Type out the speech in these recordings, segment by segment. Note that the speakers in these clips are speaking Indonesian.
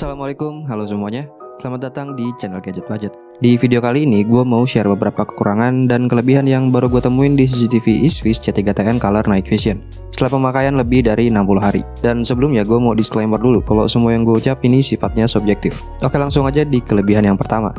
Assalamualaikum, halo semuanya. Selamat datang di channel Gadget Budget. Di video kali ini, gue mau share beberapa kekurangan dan kelebihan yang baru gue temuin di CCTV Eastvis C3TN Color Night Vision setelah pemakaian lebih dari 60 hari. Dan sebelumnya gue mau disclaimer dulu kalau semua yang gue ucap ini sifatnya subjektif. Oke, langsung aja di kelebihan yang pertama.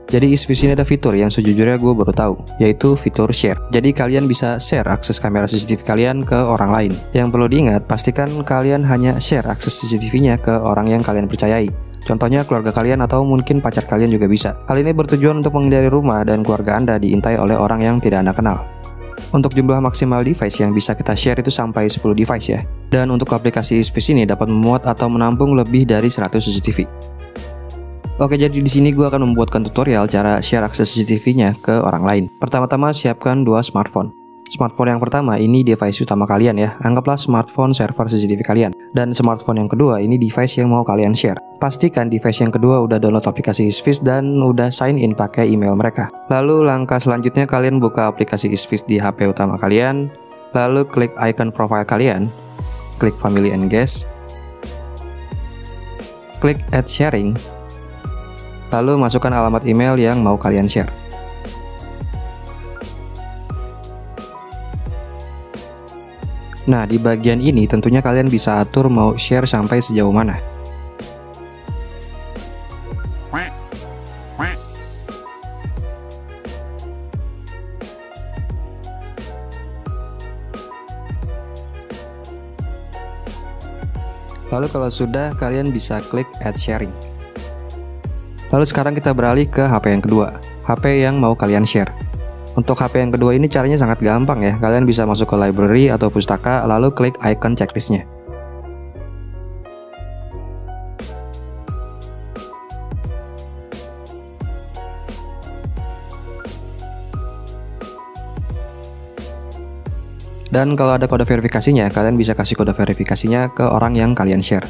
Jadi Eastvis ini ada fitur yang sejujurnya gue baru tahu, yaitu fitur share. Jadi kalian bisa share akses kamera CCTV kalian ke orang lain. Yang perlu diingat, pastikan kalian hanya share akses CCTV-nya ke orang yang kalian percayai. Contohnya keluarga kalian atau mungkin pacar kalian juga bisa. Hal ini bertujuan untuk menghindari rumah dan keluarga Anda diintai oleh orang yang tidak Anda kenal. Untuk jumlah maksimal device yang bisa kita share itu sampai 10 device ya. Dan untuk aplikasi Eastvis ini dapat memuat atau menampung lebih dari 100 CCTV. Oke, jadi di sini gue akan membuatkan tutorial cara share akses CCTV-nya ke orang lain. Pertama-tama siapkan dua smartphone. Smartphone yang pertama ini device utama kalian ya. Anggaplah smartphone server CCTV kalian. Dan smartphone yang kedua ini device yang mau kalian share. Pastikan device yang kedua udah download aplikasi Eastvis dan udah sign in pakai email mereka. Lalu langkah selanjutnya kalian buka aplikasi Eastvis di HP utama kalian. Lalu klik icon profile kalian. Klik family and guest. Klik add sharing. Lalu masukkan alamat email yang mau kalian share. Nah, di bagian ini tentunya kalian bisa atur mau share sampai sejauh mana. Lalu kalau sudah, kalian bisa klik add sharing. Lalu sekarang kita beralih ke HP yang kedua, HP yang mau kalian share. Untuk HP yang kedua ini caranya sangat gampang ya. Kalian bisa masuk ke library atau pustaka, lalu klik icon checklistnya. Dan kalau ada kode verifikasinya, kalian bisa kasih kode verifikasinya ke orang yang kalian share.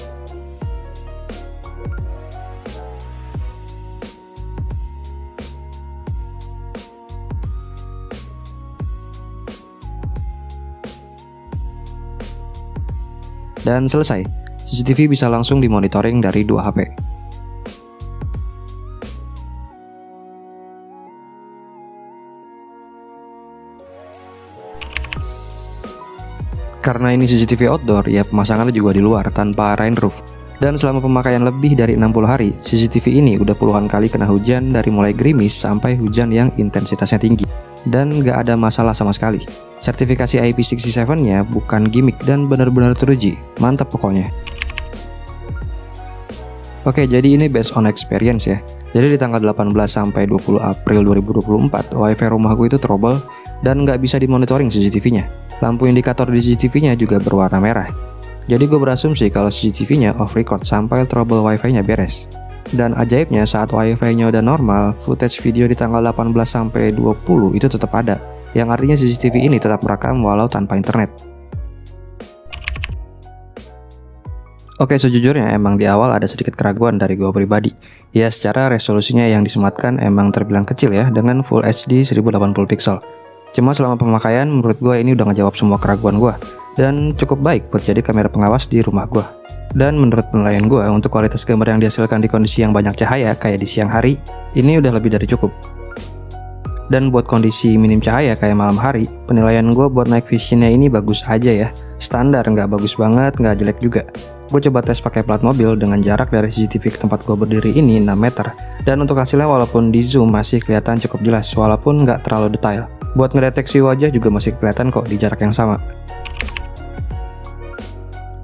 Dan selesai, CCTV bisa langsung dimonitoring dari dua HP. Karena ini CCTV outdoor, ya pemasangannya juga di luar tanpa rain roof. Dan selama pemakaian lebih dari 60 hari, CCTV ini udah puluhan kali kena hujan dari mulai gerimis sampai hujan yang intensitasnya tinggi. Dan gak ada masalah sama sekali. Sertifikasi IP67-nya bukan gimmick dan benar-benar teruji. Mantap pokoknya. Oke, jadi ini based on experience ya. Jadi di tanggal 18 sampai 20 April 2024, wifi rumahku itu trouble dan nggak bisa dimonitoring CCTV-nya. Lampu indikator di CCTV-nya juga berwarna merah. Jadi gue berasumsi kalau CCTV-nya off record sampai trouble wifi-nya beres. Dan ajaibnya saat wifi-nya udah normal, footage video di tanggal 18 sampai 20 itu tetap ada. Yang artinya CCTV ini tetap merekam walau tanpa internet. Oke, sejujurnya emang di awal ada sedikit keraguan dari gue pribadi. Ya, secara resolusinya yang disematkan emang terbilang kecil ya, dengan Full HD 1080 pixel. Cuma selama pemakaian menurut gue ini udah ngejawab semua keraguan gue. Dan cukup baik buat jadi kamera pengawas di rumah gue. Dan menurut penilaian gue, untuk kualitas gambar yang dihasilkan di kondisi yang banyak cahaya kayak di siang hari, ini udah lebih dari cukup. Dan buat kondisi minim cahaya kayak malam hari, penilaian gue buat night visionnya ini bagus aja ya. Standar, nggak bagus banget, nggak jelek juga. Gue coba tes pakai plat mobil dengan jarak dari CCTV ke tempat gue berdiri ini 6 meter. Dan untuk hasilnya walaupun di zoom masih kelihatan cukup jelas, walaupun nggak terlalu detail. Buat ngedeteksi wajah juga masih kelihatan kok di jarak yang sama.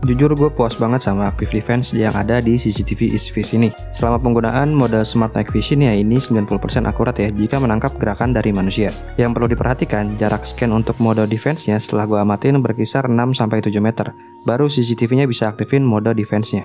Jujur gue puas banget sama Active Defense yang ada di CCTV Eastvis ini. Selama penggunaan mode Smart Night Vision ya ini 90% akurat ya jika menangkap gerakan dari manusia. Yang perlu diperhatikan, jarak scan untuk mode defense-nya setelah gue amatin berkisar 6-7 meter. Baru CCTV-nya bisa aktifin mode defense-nya.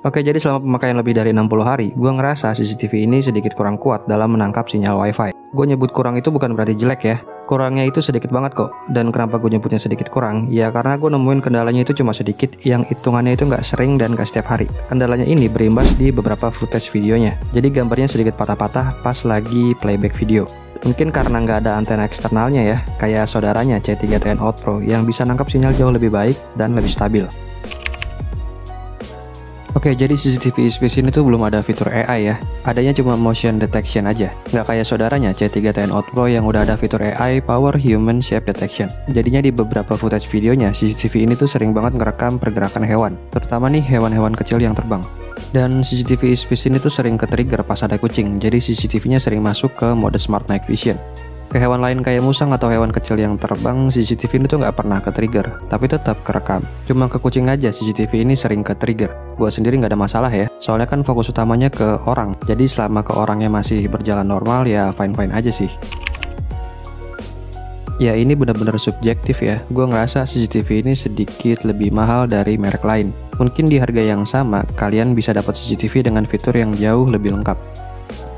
Oke, jadi selama pemakaian lebih dari 60 hari, gue ngerasa CCTV ini sedikit kurang kuat dalam menangkap sinyal Wi-Fi. Gue nyebut kurang itu bukan berarti jelek ya. Kurangnya itu sedikit banget kok. Dan kenapa gue nyebutnya sedikit kurang? Ya karena gue nemuin kendalanya itu cuma sedikit, yang hitungannya itu nggak sering dan nggak setiap hari. Kendalanya ini berimbas di beberapa footage videonya. Jadi gambarnya sedikit patah-patah pas lagi playback video. Mungkin karena nggak ada antena eksternalnya ya, kayak saudaranya C3TN Out Pro yang bisa nangkap sinyal jauh lebih baik dan lebih stabil. Oke, jadi CCTV Space ini tuh belum ada fitur AI ya. Adanya cuma motion detection aja. Nggak kayak saudaranya C3 Out Pro yang udah ada fitur AI Power Human Shape Detection. Jadinya di beberapa footage videonya, CCTV ini tuh sering banget ngerekam pergerakan hewan, terutama nih hewan-hewan kecil yang terbang. Dan CCTV Space ini tuh sering ke-trigger pas ada kucing, jadi CCTV-nya sering masuk ke mode Smart Night Vision. Ke hewan lain kayak musang atau hewan kecil yang terbang, CCTV ini tuh nggak pernah ke-trigger, tapi tetap kerekam. Cuma ke kucing aja CCTV ini sering ke-trigger. Gua sendiri nggak ada masalah ya, soalnya kan fokus utamanya ke orang. Jadi selama ke orangnya masih berjalan normal ya fine-fine aja sih. Ya ini benar-benar subjektif ya, gue ngerasa CCTV ini sedikit lebih mahal dari merek lain. Mungkin di harga yang sama, kalian bisa dapat CCTV dengan fitur yang jauh lebih lengkap.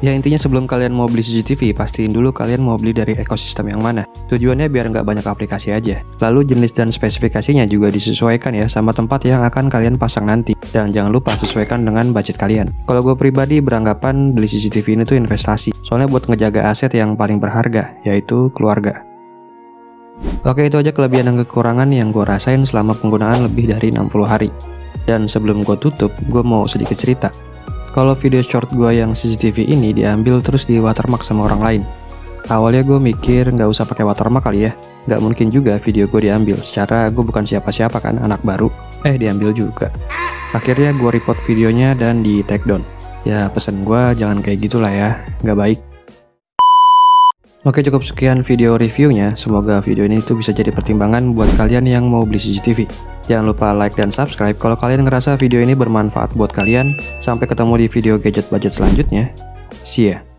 Ya intinya sebelum kalian mau beli CCTV, pastiin dulu kalian mau beli dari ekosistem yang mana. Tujuannya biar nggak banyak aplikasi aja. Lalu jenis dan spesifikasinya juga disesuaikan ya sama tempat yang akan kalian pasang nanti. Dan jangan lupa sesuaikan dengan budget kalian. Kalau gue pribadi beranggapan beli CCTV ini tuh investasi. Soalnya buat ngejaga aset yang paling berharga, yaitu keluarga. Oke, itu aja kelebihan dan kekurangan yang gue rasain selama penggunaan lebih dari 60 hari. Dan sebelum gue tutup, gue mau sedikit cerita. Kalau video short gue yang CCTV ini diambil terus di watermark sama orang lain. Awalnya gue mikir nggak usah pakai watermark kali ya. Nggak mungkin juga video gue diambil, secara gue bukan siapa-siapa kan, anak baru. Diambil juga. Akhirnya gue report videonya dan di take down. Ya pesan gue jangan kayak gitulah ya, nggak baik. Oke, cukup sekian video reviewnya. Semoga video ini tuh bisa jadi pertimbangan buat kalian yang mau beli CCTV. Jangan lupa like dan subscribe kalau kalian ngerasa video ini bermanfaat buat kalian. Sampai ketemu di video gadget budget selanjutnya. See ya.